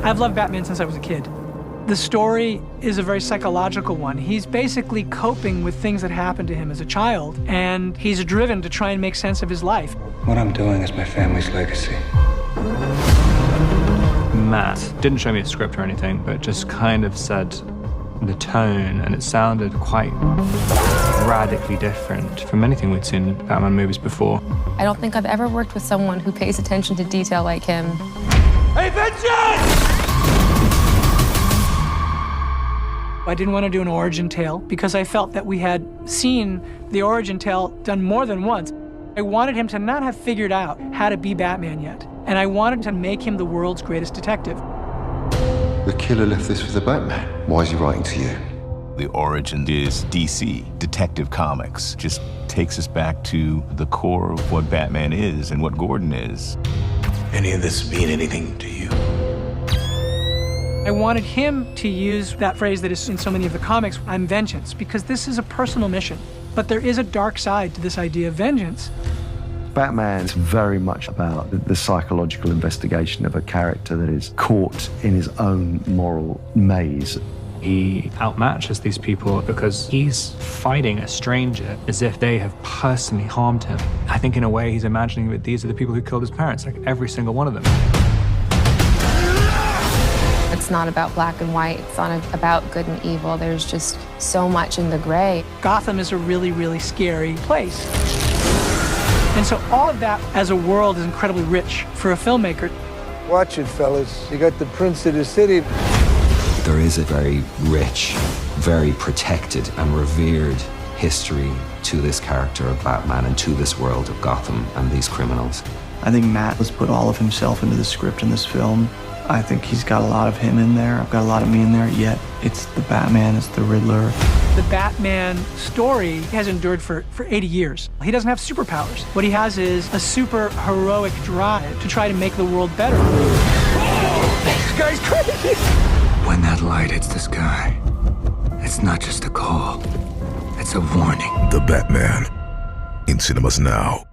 I've loved Batman since I was a kid. The story is a very psychological one. He's basically coping with things that happened to him as a child, and he's driven to try and make sense of his life. What I'm doing is my family's legacy. Matt didn't show me a script or anything, but just kind of said the tone, and it sounded quite radically different from anything we'd seen in Batman movies before. I don't think I've ever worked with someone who pays attention to detail like him. Hey, Vincent! I didn't want to do an origin tale because I felt that we had seen the origin tale done more than once. I wanted him to not have figured out how to be Batman yet, and I wanted to make him the world's greatest detective. The killer left this with the Batman. Why is he writing to you? The origin is DC, Detective Comics. Just takes us back to the core of what Batman is and what Gordon is. Any of this mean anything to you? I wanted him to use that phrase that is in so many of the comics, I'm vengeance, because this is a personal mission. But there is a dark side to this idea of vengeance. Batman's very much about the psychological investigation of a character that is caught in his own moral maze. He outmatches these people because he's fighting a stranger as if they have personally harmed him. I think in a way he's imagining that these are the people who killed his parents, like every single one of them. It's not about black and white. It's not about good and evil. There's just so much in the gray. Gotham is a really, really scary place. And so all of that as a world is incredibly rich for a filmmaker. Watch it, fellas. You got the prince of the city. There is a very rich, very protected and revered history to this character of Batman and to this world of Gotham and these criminals. I think Matt has put all of himself into the script in this film. I think he's got a lot of him in there. I've got a lot of me in there, yet it's the Batman, it's the Riddler. The Batman story has endured for 80 years. He doesn't have superpowers. What he has is a super heroic drive to try to make the world better. This guy's crazy! When that light hits the sky, it's not just a call, it's a warning. The Batman, in cinemas now.